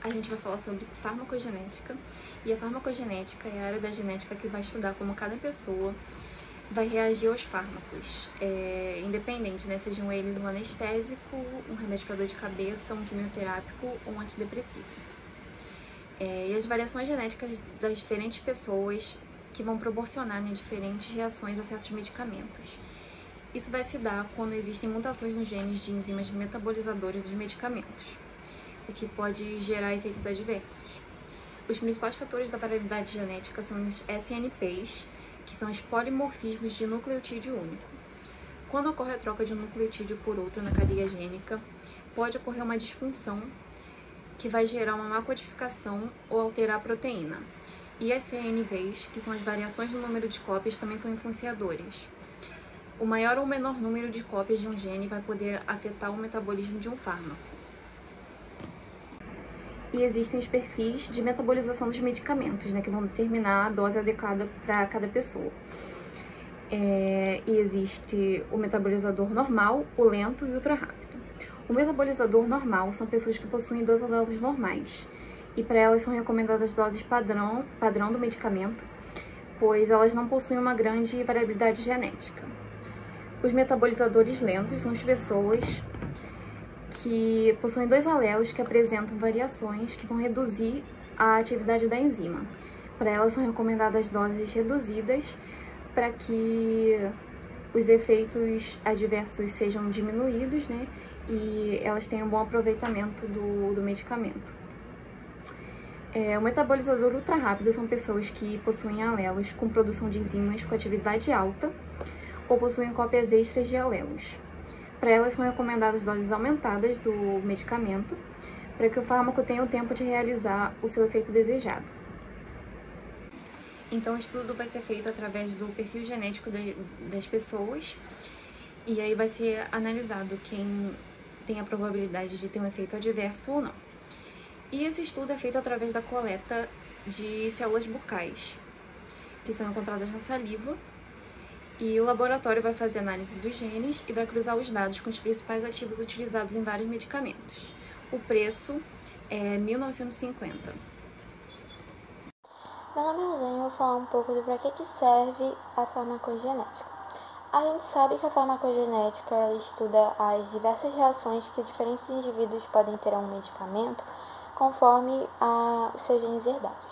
a gente vai falar sobre farmacogenética. E a farmacogenética é a área da genética que vai estudar como cada pessoa vai reagir aos fármacos, independente, né? Sejam eles um anestésico, um remédio para dor de cabeça, um quimioterápico ou um antidepressivo. E as variações genéticas das diferentes pessoas que vão proporcionar, né, diferentes reações a certos medicamentos. Isso vai se dar quando existem mutações nos genes de enzimas metabolizadoras dos medicamentos, o que pode gerar efeitos adversos. Os principais fatores da variabilidade genética são os SNPs, que são os polimorfismos de nucleotídeo único. Quando ocorre a troca de um nucleotídeo por outro na cadeia gênica, pode ocorrer uma disfunção que vai gerar uma má codificação ou alterar a proteína. E as CNVs, que são as variações no número de cópias, também são influenciadores. O maior ou menor número de cópias de um gene vai poder afetar o metabolismo de um fármaco. E existem os perfis de metabolização dos medicamentos, né, que vão determinar a dose adequada para cada pessoa. E existe o metabolizador normal, o lento e o ultra rápido. O metabolizador normal são pessoas que possuem 2 alelos normais, e para elas são recomendadas doses padrão do medicamento, pois elas não possuem uma grande variabilidade genética. Os metabolizadores lentos são as pessoas que possuem 2 alelos que apresentam variações que vão reduzir a atividade da enzima. Para elas são recomendadas doses reduzidas para que os efeitos adversos sejam diminuídos, né, e elas tenham um bom aproveitamento do medicamento. O metabolizador ultra rápido são pessoas que possuem alelos com produção de enzimas com atividade alta ou possuem cópias extras de alelos. Para elas são recomendadas doses aumentadas do medicamento para que o fármaco tenha o tempo de realizar o seu efeito desejado. Então o estudo vai ser feito através do perfil genético das pessoas e aí vai ser analisado quem tem a probabilidade de ter um efeito adverso ou não. E esse estudo é feito através da coleta de células bucais, que são encontradas na saliva, e o laboratório vai fazer análise dos genes e vai cruzar os dados com os principais ativos utilizados em vários medicamentos. O preço é R$ 1.950. Meu nome é Rosane e vou falar um pouco do para que serve a farmacogenética. A gente sabe que a farmacogenética ela estuda as diversas reações que diferentes indivíduos podem ter a um medicamento conforme os seus genes herdados.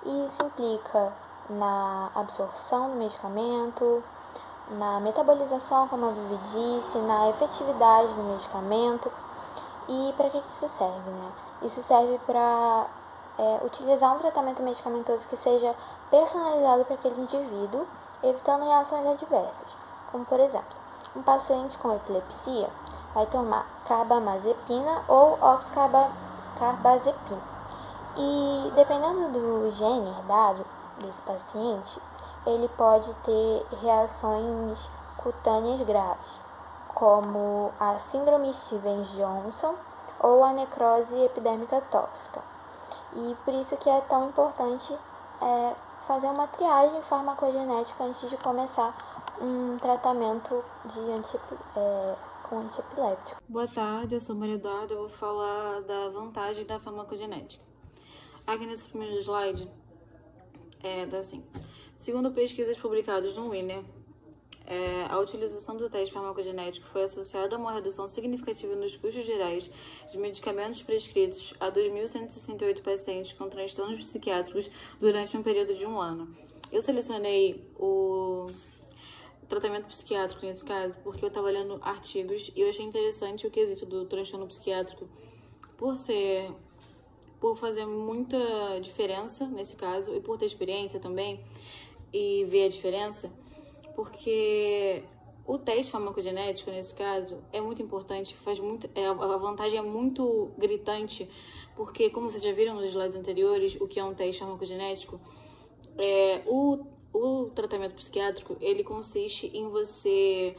E isso implica na absorção do medicamento, na metabolização, como a Vivi disse, na efetividade do medicamento. E para que isso serve, né? Isso serve para utilizar um tratamento medicamentoso que seja personalizado para aquele indivíduo, evitando reações adversas, como por exemplo, um paciente com epilepsia vai tomar carbamazepina ou oxcarbazepina. E dependendo do gene herdado desse paciente, ele pode ter reações cutâneas graves, como a síndrome Stevens-Johnson ou a necrose epidérmica tóxica. E por isso que é tão importante fazer uma triagem farmacogenética antes de começar um tratamento com antiepilético. Boa tarde, eu sou Maria Eduarda, eu vou falar da vantagem da farmacogenética. Aqui nesse primeiro slide, tá assim. Segundo pesquisas publicadas no Winner, a utilização do teste farmacogenético foi associada a uma redução significativa nos custos gerais de medicamentos prescritos a 2.168 pacientes com transtornos psiquiátricos durante um período de 1 ano. Eu selecionei o tratamento psiquiátrico nesse caso porque eu estava lendo artigos e eu achei interessante o quesito do transtorno psiquiátrico por fazer muita diferença nesse caso e por ter experiência também e ver a diferença, porque o teste farmacogenético nesse caso é muito importante, a vantagem é muito gritante, porque como vocês já viram nos slides anteriores, o que é um teste farmacogenético, o tratamento psiquiátrico, ele consiste em você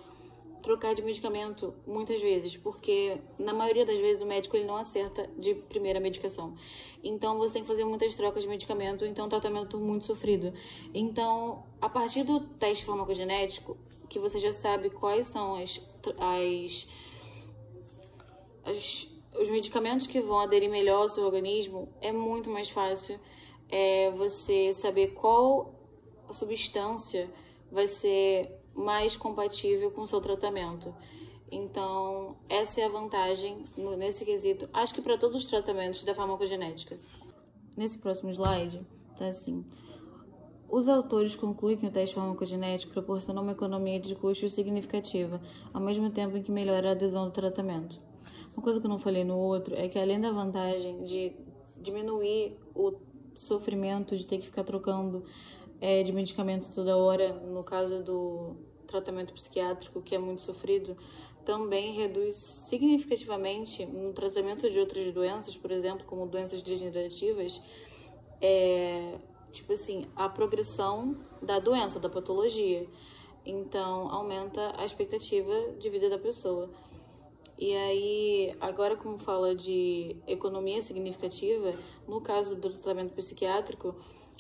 trocar de medicamento muitas vezes, porque na maioria das vezes o médico ele não acerta de primeira medicação. Então você tem que fazer muitas trocas de medicamento, então é um tratamento muito sofrido. Então, a partir do teste farmacogenético, que você já sabe quais são os medicamentos que vão aderir melhor ao seu organismo, é muito mais fácil você saber qual substância vai ser mais compatível com o seu tratamento. Então, essa é a vantagem nesse quesito, acho que para todos os tratamentos da farmacogenética. Nesse próximo slide, tá assim: os autores concluem que o teste farmacogenético proporciona uma economia de custos significativa, ao mesmo tempo em que melhora a adesão ao tratamento. Uma coisa que eu não falei no outro é que, além da vantagem de diminuir o sofrimento de ter que ficar trocando de medicamento toda hora, no caso do tratamento psiquiátrico, que é muito sofrido, também reduz significativamente no tratamento de outras doenças, por exemplo, como doenças degenerativas, a progressão da doença, da patologia. Então, aumenta a expectativa de vida da pessoa. E aí, agora como fala de economia significativa, no caso do tratamento psiquiátrico,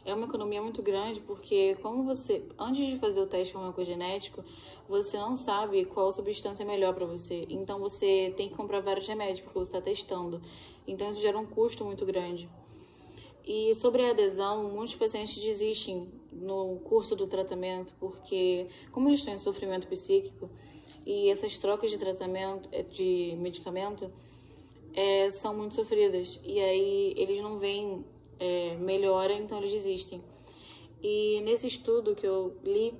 é uma economia muito grande, porque como você, antes de fazer o teste farmacogenético, você não sabe qual substância é melhor para você. Então, você tem que comprar vários remédios, porque você está testando. Então, isso gera um custo muito grande. E sobre a adesão, muitos pacientes desistem no curso do tratamento, porque como eles estão em sofrimento psíquico, e essas trocas de tratamento, de medicamento, são muito sofridas. E aí eles não veem melhora, então eles desistem. E nesse estudo que eu li,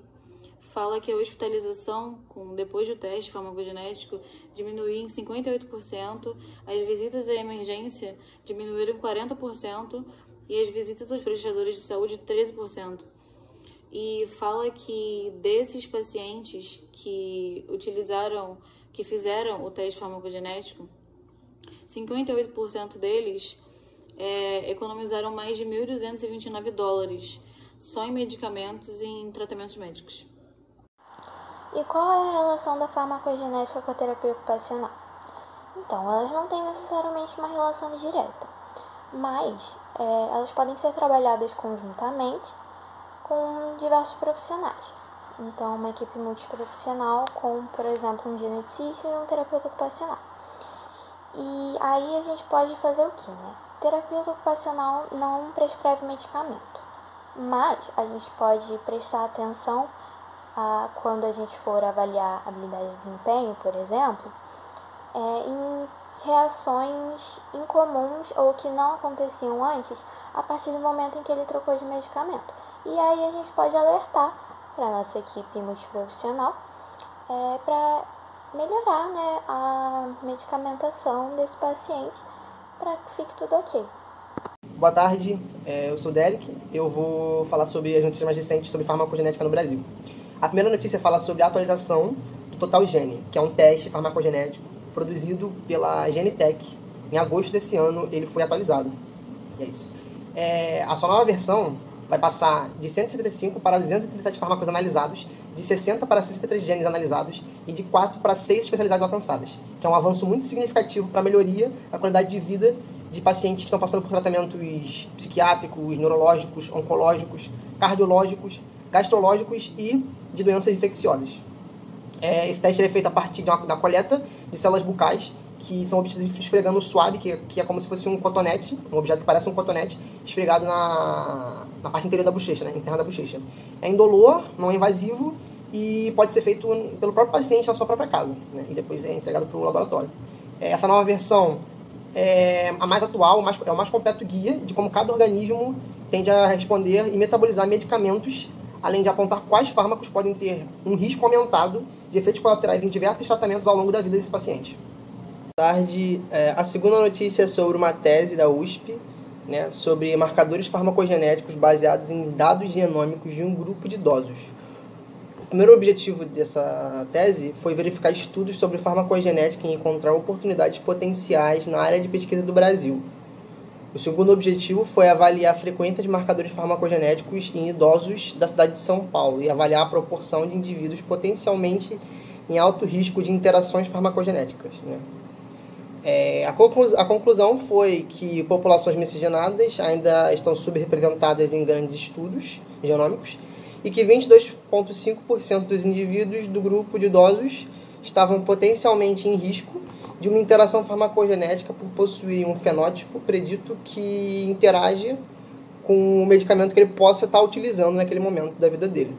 fala que a hospitalização depois do teste farmacogenético diminuiu em 58%, as visitas à emergência diminuíram em 40% e as visitas aos prestadores de saúde 13%. E fala que desses pacientes que fizeram o teste farmacogenético, 58% deles economizaram mais de $1.229 só em medicamentos e em tratamentos médicos. E qual é a relação da farmacogenética com a terapia ocupacional? Então, elas não têm necessariamente uma relação direta, mas elas podem ser trabalhadas conjuntamente com diversos profissionais. Então, uma equipe multiprofissional com, por exemplo, um geneticista e um terapeuta ocupacional. E aí a gente pode fazer o quê, né? Terapeuta ocupacional não prescreve medicamento, mas a gente pode prestar atenção quando a gente for avaliar habilidade de desempenho, por exemplo, em reações incomuns ou que não aconteciam antes a partir do momento em que ele trocou de medicamento. E aí a gente pode alertar para a nossa equipe multiprofissional para melhorar, né, a medicamentação desse paciente para que fique tudo ok. Boa tarde, eu sou o Derek. Eu vou falar sobre as notícias mais recentes sobre farmacogenética no Brasil. A primeira notícia fala sobre a atualização do Total Gene, que é um teste farmacogenético produzido pela Genitech. Em agosto desse ano ele foi atualizado. E é isso. A sua nova versão vai passar de 175 para 237 fármacos analisados, de 60 para 63 genes analisados e de 4 para 6 especialidades alcançadas, que é um avanço muito significativo para a melhoria da qualidade de vida de pacientes que estão passando por tratamentos psiquiátricos, neurológicos, oncológicos, cardiológicos, gastrológicos e de doenças infecciosas. Esse teste é feito a partir da coleta de células bucais, que são obtidas esfregando o swab, que é como se fosse um cotonete, um objeto que parece um cotonete, esfregado na parte interior da bochecha, né, interna da bochecha. É indolor, não é invasivo e pode ser feito pelo próprio paciente na sua própria casa, né, e depois é entregado para o laboratório. Essa nova versão é a mais atual, é o mais completo guia de como cada organismo tende a responder e metabolizar medicamentos, além de apontar quais fármacos podem ter um risco aumentado de efeitos colaterais em diversos tratamentos ao longo da vida desse paciente. Boa tarde. A segunda notícia é sobre uma tese da USP, né, sobre marcadores farmacogenéticos baseados em dados genômicos de um grupo de idosos. O primeiro objetivo dessa tese foi verificar estudos sobre farmacogenética e encontrar oportunidades potenciais na área de pesquisa do Brasil. O segundo objetivo foi avaliar a frequência de marcadores farmacogenéticos em idosos da cidade de São Paulo e avaliar a proporção de indivíduos potencialmente em alto risco de interações farmacogenéticas, né? A conclusão foi que populações miscigenadas ainda estão subrepresentadas em grandes estudos genômicos e que 22,5% dos indivíduos do grupo de idosos estavam potencialmente em risco de uma interação farmacogenética por possuir um fenótipo predito que interage com o medicamento que ele possa estar utilizando naquele momento da vida dele.